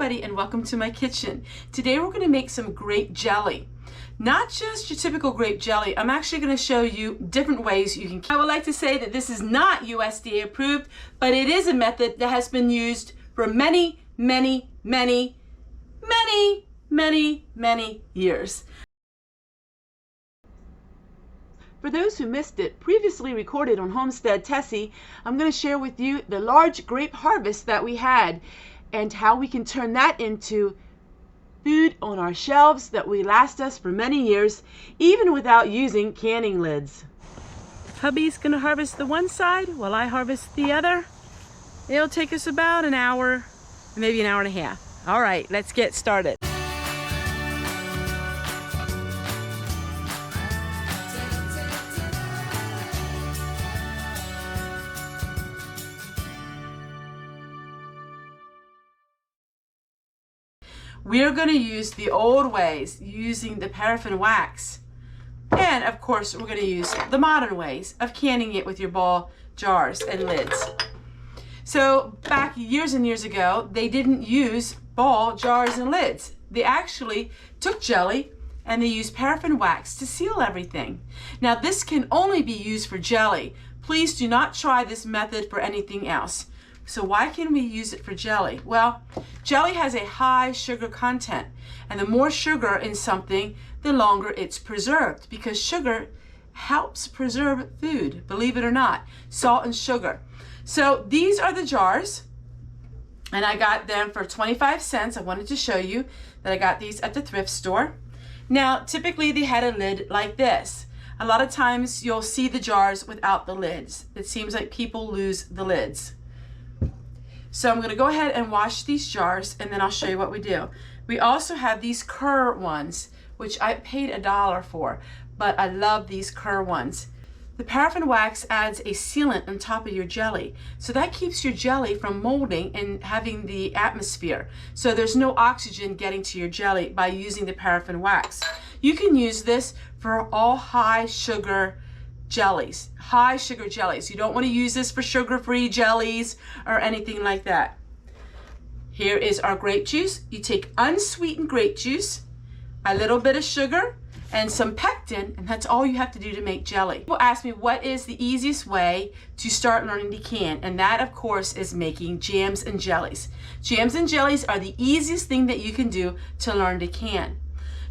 everybody and welcome to my kitchen. Today we're going to make some grape jelly. Not just your typical grape jelly, I'm actually going to show you different ways you can. I would like to say that this is not USDA approved, but it is a method that has been used for many years. For those who missed it, previously recorded on Homestead Tessie, I'm going to share with you the large grape harvest that we had and how we can turn that into food on our shelves that will last us for many years, even without using canning lids. Hubby's going to harvest the one side while I harvest the other. It'll take us about an hour, maybe an hour and a half. All right, let's get started. We're going to use the old ways, using the paraffin wax. And of course, we're going to use the modern ways of canning it with your ball jars and lids. So back years and years ago, they didn't use ball jars and lids. They actually took jelly and they used paraffin wax to seal everything. Now this can only be used for jelly. Please do not try this method for anything else. So why can we use it for jelly? Well, jelly has a high sugar content, and the more sugar in something, the longer it's preserved, because sugar helps preserve food, believe it or not, salt and sugar. So these are the jars, and I got them for 25 cents. I wanted to show you that I got these at the thrift store. Now, typically they had a lid like this. A lot of times you'll see the jars without the lids. It seems like people lose the lids. So I'm going to go ahead and wash these jars, and then I'll show you what we do. We also have these Churn ones, which I paid $1 for, but I love these Churn ones. The paraffin wax adds a sealant on top of your jelly, so that keeps your jelly from molding and having the atmosphere. So there's no oxygen getting to your jelly by using the paraffin wax. You can use this for all high sugar jellies, high sugar jellies. You don't want to use this for sugar-free jellies or anything like that. Here is our grape juice. You take unsweetened grape juice, a little bit of sugar, and some pectin, and that's all you have to do to make jelly. People ask me what is the easiest way to start learning to can, and that of course is making jams and jellies. Jams and jellies are the easiest thing that you can do to learn to can.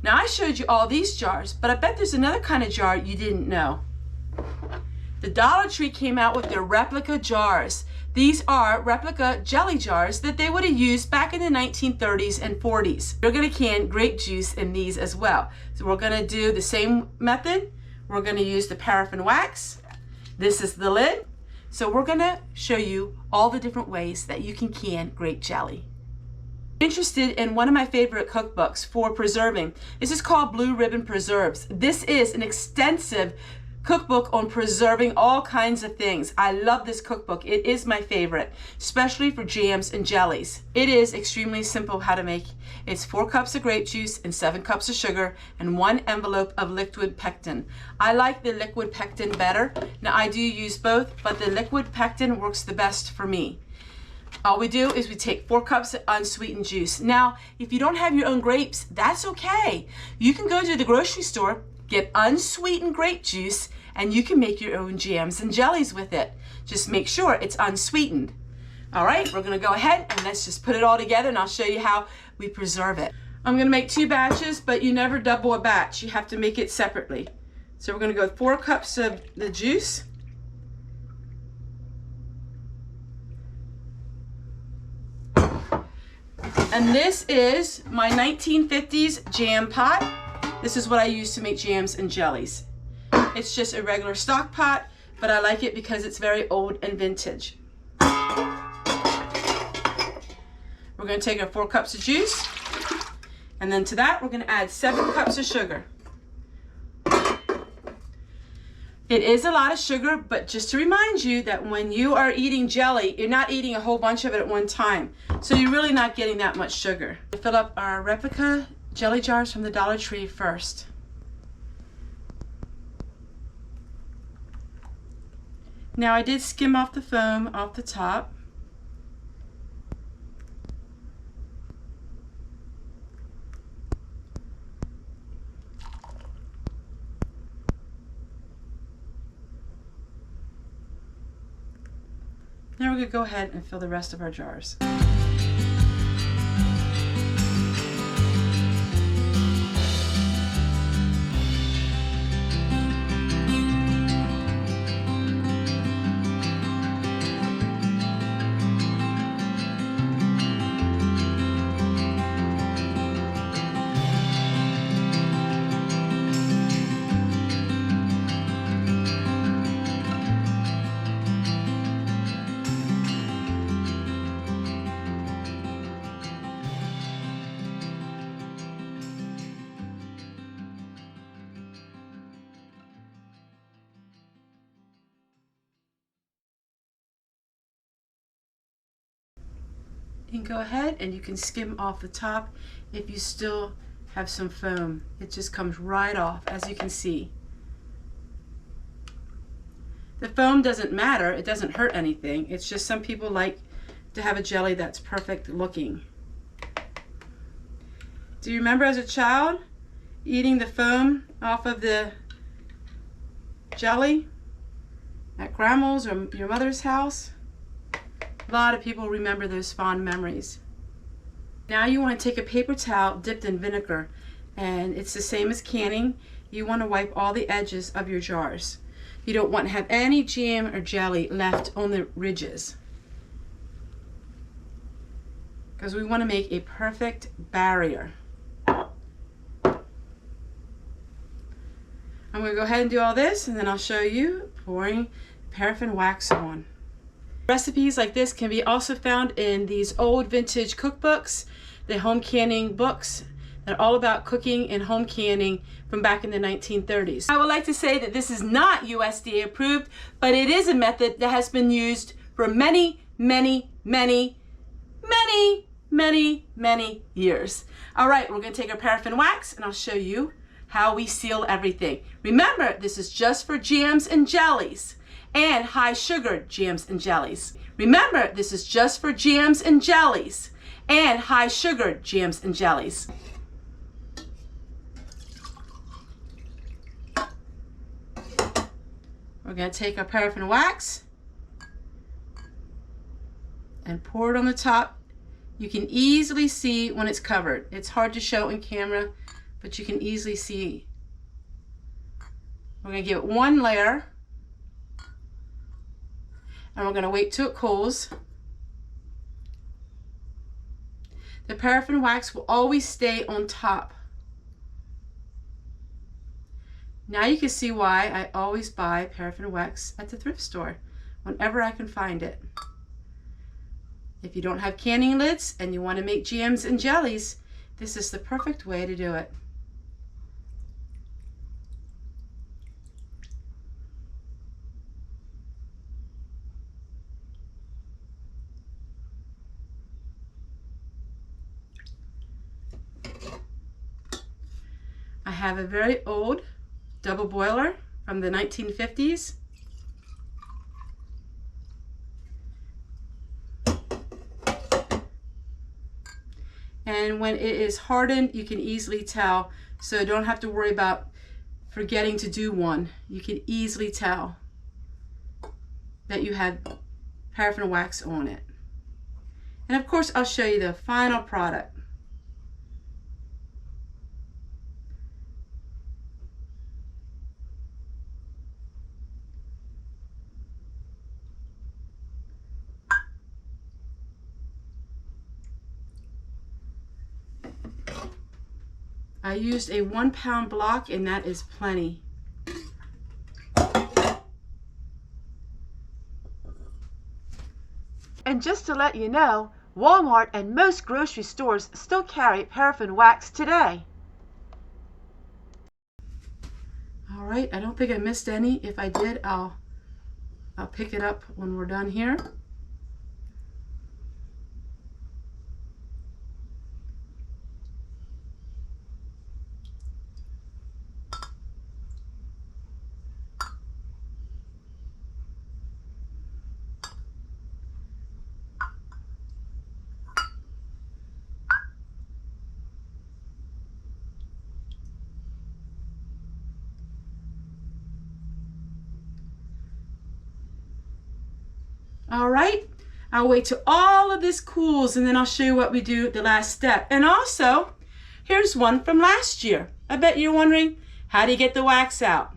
Now I showed you all these jars, but I bet there's another kind of jar you didn't know. The Dollar Tree came out with their replica jars. These are replica jelly jars that they would have used back in the 1930s and 40s. We're going to can grape juice in these as well. So we're going to do the same method. We're going to use the paraffin wax. This is the lid. So we're going to show you all the different ways that you can grape jelly. Interested in one of my favorite cookbooks for preserving. This is called Blue Ribbon Preserves. This is an extensive cookbook on preserving all kinds of things. I love this cookbook. It is my favorite, especially for jams and jellies. It is extremely simple how to make. It's 4 cups of grape juice and 7 cups of sugar and 1 envelope of liquid pectin. I like the liquid pectin better. Now I do use both, but the liquid pectin works the best for me. All we do is we take 4 cups of unsweetened juice. Now, if you don't have your own grapes, that's okay. You can go to the grocery store, get unsweetened grape juice, and you can make your own jams and jellies with it. Just make sure it's unsweetened. All right, we're gonna go ahead and let's just put it all together, and I'll show you how we preserve it. I'm gonna make 2 batches, but you never double a batch. You have to make it separately. So we're gonna go 4 cups of the juice. And this is my 1950s jam pot. This is what I use to make jams and jellies. It's just a regular stock pot, but I like it because it's very old and vintage. We're going to take our 4 cups of juice, and then to that we're going to add 7 cups of sugar. It is a lot of sugar, but just to remind you that when you are eating jelly, you're not eating a whole bunch of it at one time. So you're really not getting that much sugar. We fill up our replica jelly jars from the Dollar Tree first. Now I did skim off the foam off the top. Now we're going to go ahead and fill the rest of our jars. You can go ahead and you can skim off the top if you still have some foam. It just comes right off, as you can see. The foam doesn't matter, it doesn't hurt anything. It's just some people like to have a jelly that's perfect looking. Do you remember as a child eating the foam off of the jelly at grandma's or your mother's house? A lot of people remember those fond memories. Now you want to take a paper towel dipped in vinegar, and it's the same as canning. You want to wipe all the edges of your jars. You don't want to have any jam or jelly left on the ridges, because we want to make a perfect barrier. I'm going to go ahead and do all this, and then I'll show you pouring paraffin wax on. Recipes like this can be also found in these old vintage cookbooks, the home canning books. They're all about cooking and home canning from back in the 1930s. I would like to say that this is not USDA approved, but it is a method that has been used for many, many, many, many, many, many years. All right, we're going to take our paraffin wax and I'll show you how we seal everything. Remember, this is just for jams and jellies and high sugar jams and jellies. Remember, this is just for jams and jellies and high sugar jams and jellies. We're going to take our paraffin wax and pour it on the top. You can easily see when it's covered. It's hard to show in camera, but you can easily see. We're going to give it one layer, and we're going to wait till it cools. The paraffin wax will always stay on top. Now you can see why I always buy paraffin wax at the thrift store whenever I can find it. If you don't have canning lids and you want to make jams and jellies, this is the perfect way to do it. I have a very old double boiler from the 1950s. And when it is hardened, you can easily tell, so don't have to worry about forgetting to do one. You can easily tell that you have paraffin wax on it. And of course, I'll show you the final product. I used a 1 pound block, and that is plenty. And just to let you know, Walmart and most grocery stores still carry paraffin wax today. All right, I don't think I missed any. If I did, I'll pick it up when we're done here. All right, I'll wait till all of this cools and then I'll show you what we do the last step. And also, here's one from last year. I bet you're wondering, how do you get the wax out?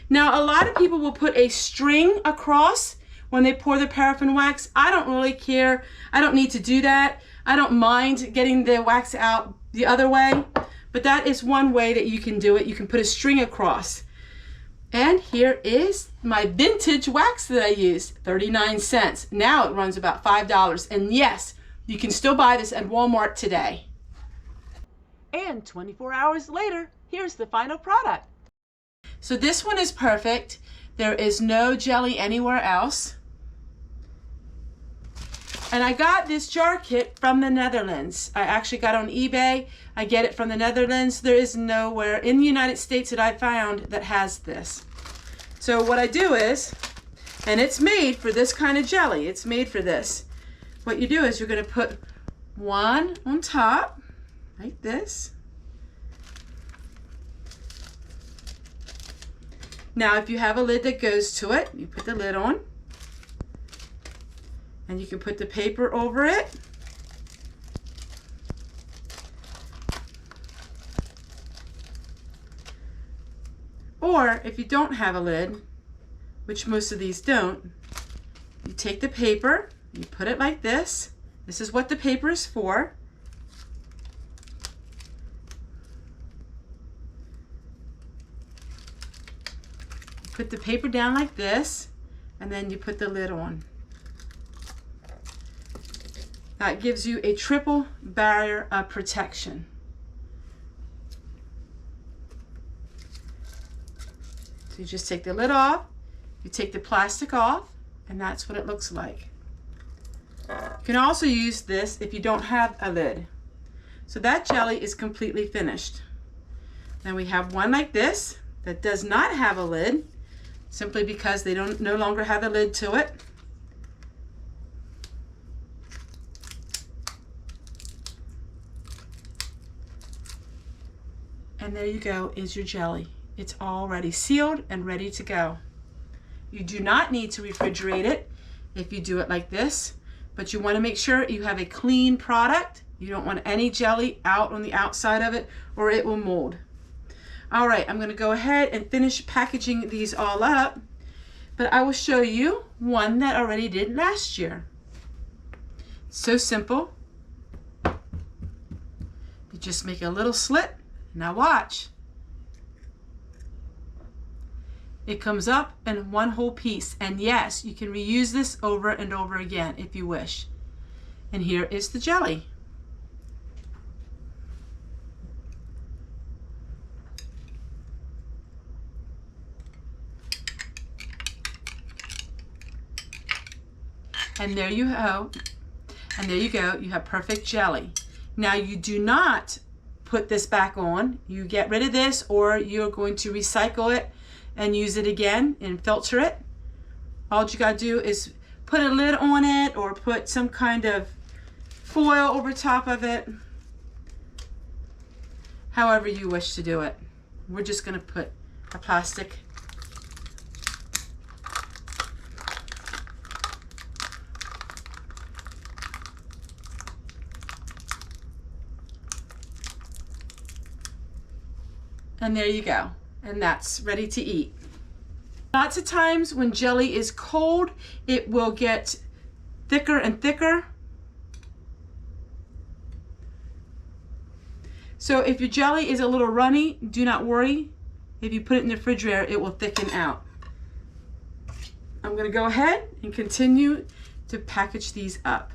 Now, a lot of people will put a string across when they pour the paraffin wax. I don't really care. I don't need to do that. I don't mind getting the wax out the other way, but that is one way that you can do it. You can put a string across. And here is my vintage wax that I used, 39 cents. Now it runs about $5. And yes, you can still buy this at Walmart today. And 24 hours later, here's the final product. So this one is perfect. There is no jelly anywhere else. And I got this jar kit from the Netherlands. I actually got it on eBay. I get it from the Netherlands. There is nowhere in the United States that I found that has this. So what I do is, and it's made for this kind of jelly. It's made for this. What you do is you're going to put one on top, like this. Now if you have a lid that goes to it, you put the lid on. And you can put the paper over it. Or if you don't have a lid, which most of these don't, you take the paper, you put it like this. This is what the paper is for. Put the paper down like this, and then you put the lid on. That gives you a triple barrier of protection. So you just take the lid off, you take the plastic off, and that's what it looks like. You can also use this if you don't have a lid. So that jelly is completely finished. Then we have one like this that does not have a lid, simply because they no longer have a lid to it. And there you go, is your jelly. It's already sealed and ready to go. You do not need to refrigerate it if you do it like this, but you want to make sure you have a clean product. You don't want any jelly out on the outside of it or it will mold. All right, I'm going to go ahead and finish packaging these all up, but I will show you one that I already did last year. So simple. You just make a little slit. Now watch. It comes up in one whole piece, and yes, you can reuse this over and over again if you wish. And here is the jelly. And there you go. And there you go. You have perfect jelly. Now you do not put this back on. You get rid of this, or you're going to recycle it and use it again and filter it. All you gotta do is put a lid on it or put some kind of foil over top of it. However you wish to do it. We're just gonna put a plastic . And there you go. And that's ready to eat. Lots of times when jelly is cold, it will get thicker and thicker. So if your jelly is a little runny, do not worry. If you put it in the refrigerator, it will thicken out. I'm going to go ahead and continue to package these up.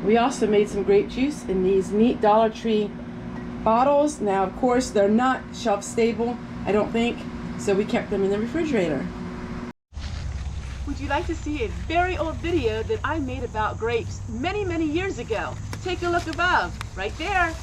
We also made some grape juice in these neat Dollar Tree bottles. Now, of course, they're not shelf stable, I don't think, so we kept them in the refrigerator. Would you like to see a very old video that I made about grapes many years ago? Take a look above, right there.